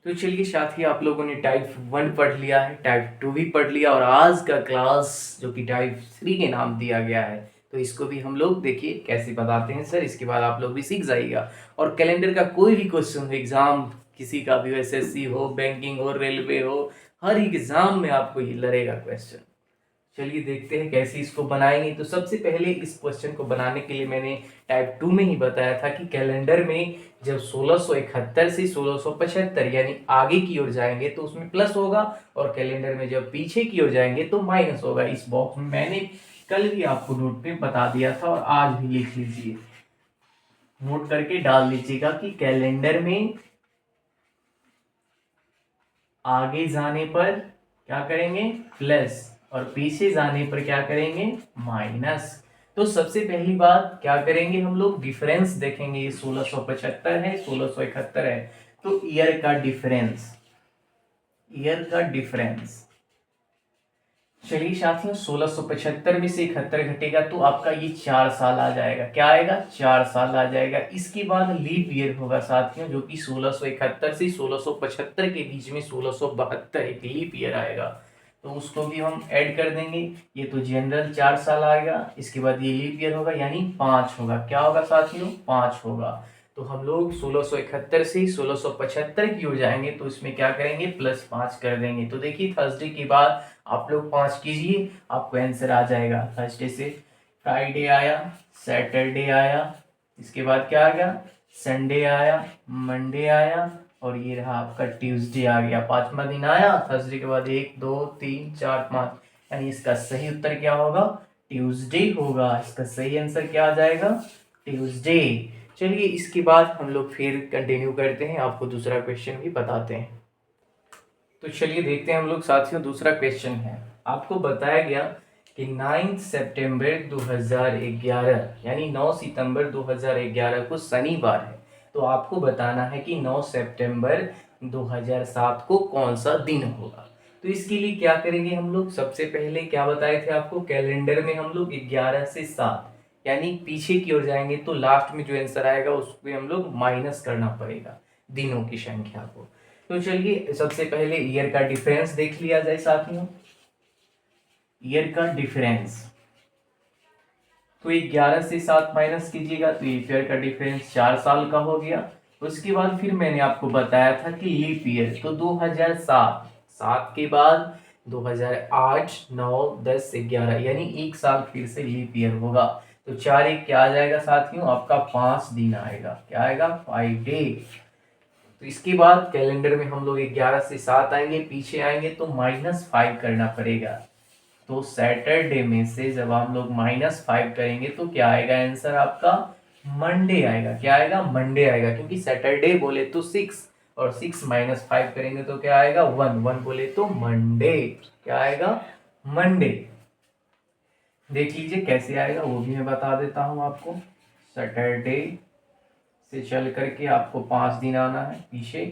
तो चलिए साथी, आप लोगों ने टाइप 1 पढ़ लिया है, टाइप 2 भी पढ़ लिया, और आज का क्लास जो कि टाइप 3 के नाम दिया गया है, तो इसको भी हम लोग देखिए कैसे बताते हैं सर। इसके बाद आप लोग भी सीख जाइएगा। और कैलेंडर का कोई भी क्वेश्चन हो, एग्जाम किसी का भी हो, एसएससी हो, बैंकिंग हो, रेलवे हो, हर एग्जाम में आपको ये लड़ेगा क्वेश्चन। चलिए देखते हैं कैसे इसको बनाएंगे। तो सबसे पहले इस क्वेश्चन को बनाने के लिए मैंने टाइप 2 में ही बताया था कि कैलेंडर में जब 1671 से 1675 यानी आगे की ओर जाएंगे तो उसमें प्लस होगा, और कैलेंडर में जब पीछे की ओर जाएंगे तो माइनस होगा। इस बॉक्स में मैंने कल भी आपको नोट पे बता दिया था, और आज भी लिख लीजिए, नोट करके डाल लीजिएगा कि कैलेंडर में आगे जाने पर क्या करेंगे, प्लस, और पीछे जाने पर क्या करेंगे, माइनस। तो सबसे पहली बात क्या करेंगे, हम लोग डिफरेंस देखेंगे। ये 1675 है, 1671 है, तो ईयर का डिफरेंस, ईयर का डिफरेंस। चलिए साथियों, 1675 में से 71 घटेगा तो आपका ये 4 साल आ जाएगा। क्या आएगा, 4 साल आ जाएगा। इसके बाद लीप ईयर होगा साथियों, जो कि 1671 से 1675 के बीच में 1672 एक लीप ईयर आएगा, तो उसको भी हम ऐड कर देंगे। ये तो जनरल 4 साल आएगा, इसके बाद ये लीप ईयर होगा यानी 5 होगा। क्या होगा साथियों, 5 होगा। तो हम लोग 1671 से 1675 की हो जाएंगे तो इसमें क्या करेंगे, +5 कर देंगे। तो देखिए थर्सडे के बाद आप लोग 5 कीजिए, आपको आंसर आ जाएगा। थर्सडे से फ्राइडे आया, सैटरडे आया, इसके बाद क्या आ गया, संडे आया, मंडे आया, और ये रहा आपका ट्यूसडे आ गया। 5वां दिन आया थर्सडे के बाद, 1 2 3 4 5, यानी इसका सही उत्तर क्या होगा, ट्यूसडे होगा। इसका सही आंसर क्या आ जाएगा, ट्यूसडे। चलिए इसके बाद हम लोग फिर कंटिन्यू करते हैं, आपको दूसरा क्वेश्चन भी बताते हैं। तो चलिए देखते हैं हम लोग साथियों, दूसरा क्वेश्चन है। आपको बताया गया कि 9 सितंबर 2011 यानी 9 सितंबर 2011 को शनिवार है, तो आपको बताना है कि 9 सितंबर 2007 को कौन सा दिन होगा। तो इसके लिए क्या करेंगे हम लोग, सबसे पहले क्या बताए थे आपको, कैलेंडर में हम लोग 11 से 7 यानी पीछे की ओर जाएंगे, तो लास्ट में जो आंसर आएगा उसको हम लोग माइनस करना पड़ेगा दिनों की संख्या को। तो चलिए सबसे पहले ईयर का डिफरेंस देख लिया जाए साथियों। ईयर का डिफरेंस, तो 11 से 7 माइनस कीजिएगा तो ईयर का डिफरेंस 4 साल का हो गया। उसके बाद फिर मैंने आपको बताया था कि लीप ईयर, तो 2007, 7 के बाद 2008, 9, 10, 11 यानी 1 साल फिर से लीप ईयर होगा। तो 4 1 क्या आ जाएगा साथियों, आपका 5 दिन आएगा। क्या आएगा, 5 डे। तो इसके बाद कैलेंडर में हम लोग 11 से 7 आएंगे, पीछे आएंगे तो -5 करना पड़ेगा। तो सैटरडे में से जब हम लोग -5 करेंगे तो क्या आएगा आंसर आपका, मंडे आएगा। क्या आएगा, मंडे आएगा, क्योंकि सैटरडे बोले तो 6, और 6 -5 करेंगे तो क्या आएगा, 1, 1 बोले तो मंडे। क्या आएगा, मंडे। देख लीजिए कैसे आएगा, वो भी मैं बता देता हूं आपको। सैटरडे से चल करके आपको 5 दिन आना है पीछे,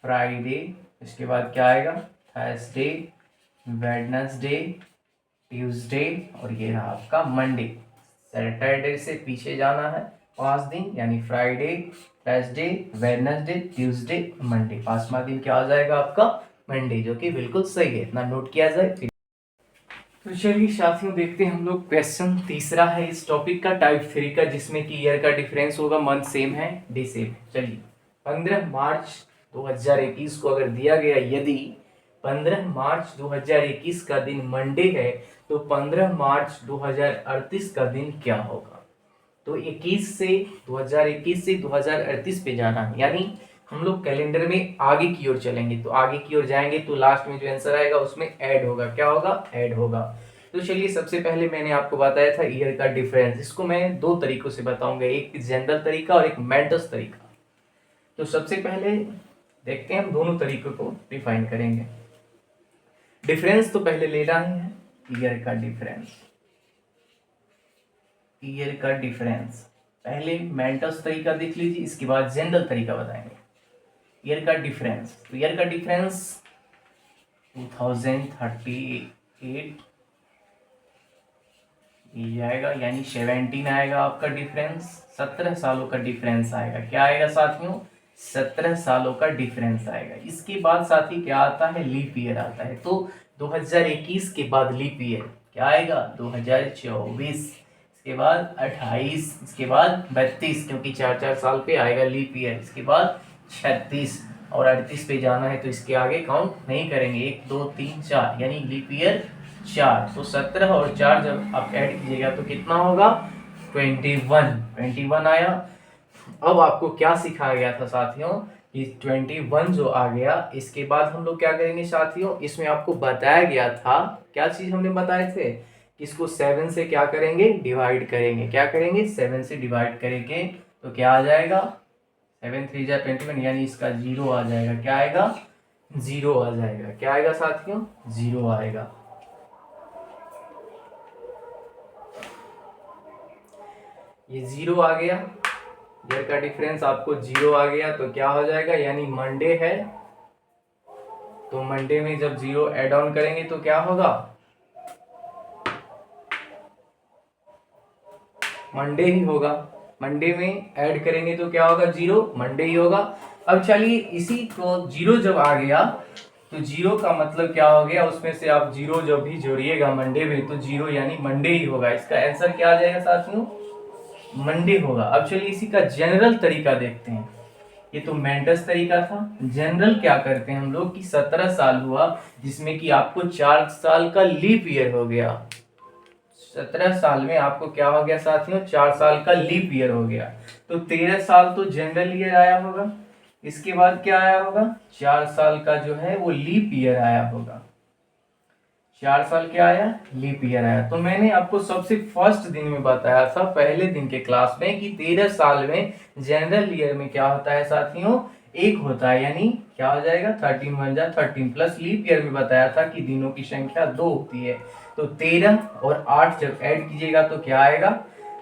फ्राइडे, इसके बाद क्या आएगा, थर्सडे, वेडनेसडे, ट्यूसडे, और ये रहा आपका मंडे। सैटरडे से पीछे जाना है 5 दिन, यानी Friday, Thursday, Wednesday, Tuesday, Monday. 5वां दिन क्या आ जाएगा आपका, मंडे, जो कि बिल्कुल सही है। इतना नोट किया जाए फिर। तो चलिए साथियों देखते हैं हम लोग, क्वेश्चन तीसरा है इस टॉपिक का, टाइप 3 का, जिसमें कि ईयर का डिफरेंस होगा, मंथ सेम है, डे सेम है। चलिए 15 मार्च 2021 को अगर दिया गया, यदि 15 मार्च 2021 का दिन मंडे है तो 15 मार्च 2038 का दिन क्या होगा। तो 2021 से 2038 पे जाना है, यानी हम लोग कैलेंडर में आगे की ओर चलेंगे, तो आगे की ओर जाएंगे तो लास्ट में जो आंसर आएगा उसमें ऐड होगा। क्या होगा, ऐड होगा। तो चलिए सबसे पहले मैंने आपको बताया था ईयर का डिफरेंस, इसको मैं दो तरीकों से बताऊंगा, एक जनरल तरीका और एक मेंटस तरीका। तो सबसे पहले देखते हैं, हम दोनों तरीकों को डिफाइन करेंगे। डिफरेंस तो पहले लेना ही है, ईयर का डिफरेंस, ईयर का डिफरेंस। पहले मेंटस तरीका देख लीजिए, इसके बाद जनरल तरीका बताएंगे। ईयर का डिफरेंस, तो ईयर का डिफरेंस 2038 ये आएगा, यानी 17 आएगा आपका डिफरेंस, 17 सालों का डिफरेंस आएगा। क्या आएगा साथियों, 17 सालों का डिफरेंस आएगा। इसके बाद साथी क्या आता है, लीप ईयर आता है। तो 2021 के बाद लीप ईयर क्या आएगा, 2024, इसके बाद 28, इसके बाद 32, क्योंकि 4-4 साल पे आएगा लीप ईयर, इसके बाद 36 और 38 पे जाना है तो इसके आगे काउंट नहीं करेंगे। 1 2 3 4 यानी लीप ईयर 4। तो 17 और 4 जब आप ऐड कीजिएगा तो कितना होगा, 21 आया। अब आपको क्या सिखाया गया था साथियों, कि 21 जो आ गया, इसके बाद हम लोग क्या करेंगे साथियों, इसमें आपको बताया गया था, क्या चीज हमने बताए थे, कि इसको 7 से क्या करेंगे, डिवाइड करेंगे। क्या करेंगे, 7 से डिवाइड करेंगे तो क्या आ जाएगा, 7 3 जा 21, यानी इसका 0 आ जाएगा। क्या आएगा, 0 आ जाएगा। क्या आएगा साथियों, 0 आएगा। ये 0 आ गया, ईयर का डिफरेंस आपको 0 आ गया तो क्या हो जाएगा, यानी मंडे है तो मंडे में जब 0 ऐड ऑन करेंगे तो क्या होगा, मंडे ही होगा। मंडे में ऐड करेंगे तो क्या होगा, 0 मंडे ही होगा। अब चलिए इसी को 0 जब आ गया तो 0 का मतलब क्या हो गया, उसमें से आप 0 जब भी जोड़िएगा मंडे में तो 0 यानी मंडे ही होगा। इसका आंसर क्या आ जाएगा साथियों, मंडे होगा। अब चलिए इसी का जनरल तरीका देखते हैं। ये तो मेंटस तरीका था। जनरल क्या करते हैं हम लोग कि 17 साल हुआ जिसमें कि आपको 4 साल का लीप ईयर हो गया। 17 साल में आपको क्या हो गया साथियों, 4 साल का लीप ईयर हो गया। तो 13 साल तो जनरल ईयर आया होगा, इसके बाद क्या आया होगा, 4 साल का जो है वो लीप ईयर आया होगा। 4 साल क्या आया, लीप ईयर आया। तो मैंने आपको सबसे फर्स्ट दिन में बताया था, पहले दिन के क्लास में, कि 13 साल में जनरल ईयर में क्या होता है साथियों, 1 होता है, यानी क्या हो जाएगा, 13 1 जा 13, प्लस लीप ईयर में बताया था कि दिनों की संख्या 2 होती है। तो 13 और 8 जब ऐड कीजिएगा तो क्या आएगा,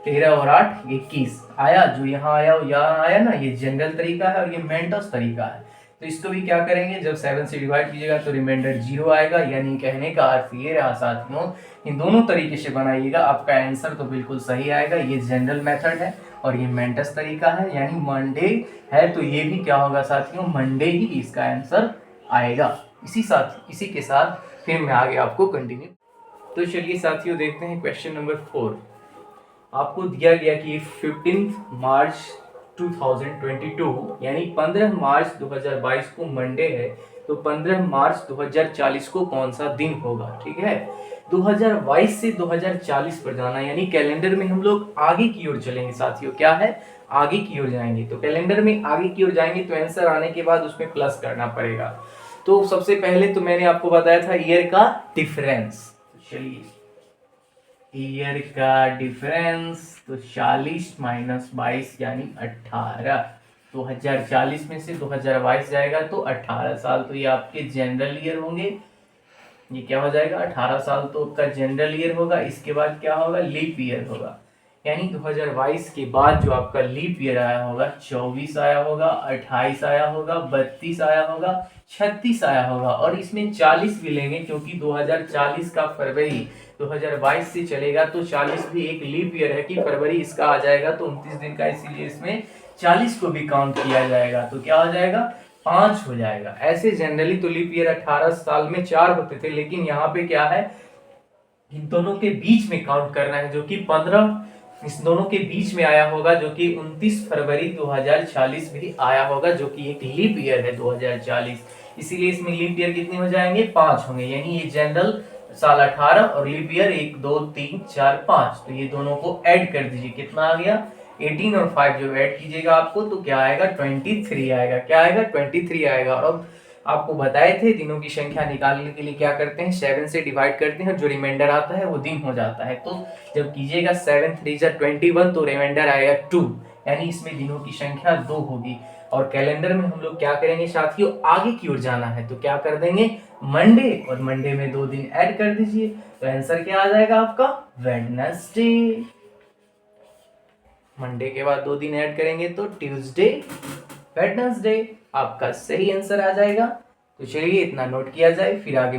13 और 8 21 आया। जो यहाँ आया वो यहाँ आया ना, ये जनरल तरीका है और ये मेंटस तरीका है। तो इसको भी क्या करेंगे, जब 7 से डिवाइड कीजिएगा तो रिमाइंडर 0 आएगा। यानी कहने का अर्थ ये रहा साथियों, इन दोनों तरीके से बनाइएगा, आपका आंसर तो बिल्कुल सही आएगा। ये जनरल मेथड है और ये मेंटस तरीका है, यानी मंडे है तो ये भी क्या होगा साथियों, मंडे ही इसका आंसर आएगा। इसी के साथ फिर मैं आगे आपको कंटिन्यू। तो चलिए साथियों देखते हैं क्वेश्चन नंबर 4। आपको दिया गया कि 15 मार्च 2022 यानी 15 मार्च 2022 को मंडे है, तो 15 मार्च 2040 को कौन सा दिन होगा। ठीक है, 2022 से 2040 पर जाना, यानी कैलेंडर में हम लोग आगे की ओर चलेंगे साथियों। क्या है, आगे की ओर जाएंगे। तो कैलेंडर में आगे की ओर जाएंगे तो आंसर आने के बाद उसमें प्लस करना पड़ेगा। तो सबसे पहले तो मैंने आपको बताया था ईयर का डिफरेंस। चलिए ईयर का डिफरेंस, तो 40 माइनस 22 यानी 18। 2040 में से 2022 जाएगा तो 18 साल, तो ये आपके जनरल ईयर होंगे। ये क्या हो जाएगा, 18 साल तो आपका जनरल ईयर होगा। इसके बाद क्या होगा, लीप ईयर होगा। यानी 2022 के बाद जो आपका लीप ईयर आया होगा, 24 आया होगा, 28 आया होगा, 32 आया होगा, 36 आया होगा, और इसमें 40 भी लेंगे क्योंकि 2040 का फरवरी 2022 से चलेगा तो 40 भी एक लीप ईयर है कि फरवरी इसका आ जाएगा तो 29 दिन का, इसीलिए इसमें 40 को भी काउंट किया जाएगा। तो क्या हो जाएगा, 5 हो जाएगा। ऐसे जनरली तो लीप ईयर 18 साल में 4 होते थे, लेकिन यहाँ पे क्या है, इन दोनों के बीच में काउंट करना है, जो कि 15 इस दोनों के बीच में आया होगा, जो कि 29 फरवरी 2040 भी आया होगा, जो कि एक लीप ईयर है 2040। इसीलिए इसमें लीप ईयर कितने हो जाएंगे, 5 होंगे। यानी ये जनरल साल 18 और लीप ईयर 1 2 3 4 5, तो ये दोनों को ऐड कर दीजिए, कितना आ गया, 18 और 5 जो ऐड कीजिएगा आपको तो क्या आएगा, 23 आएगा। क्या आएगा, 23 आएगा। और आपको बताए थे दिनों की संख्या निकालने के लिए क्या करते हैं, 7 से डिवाइड करते हैं, जो रिमाइंडर आता है वो दिन हो जाता है। तो जब कीजिएगा 7 3 जा 21 तो रिमाइंडर आएगा 2, यानी इसमें दिनों की संख्या 2 होगी। और कैलेंडर में हम लोग क्या करेंगे साथियों, आगे की ओर जाना है तो क्या कर देंगे, मंडे, और मंडे में 2 दिन ऐड कर दीजिए तो आंसर क्या आ जाएगा आपका, वेडनेसडे। मंडे के बाद 2 दिन ऐड करेंगे तो ट्यूसडे, वेडनेसडे आपका सही आंसर आ जाएगा। तो चलिए इतना नोट किया जाए, फिर आगे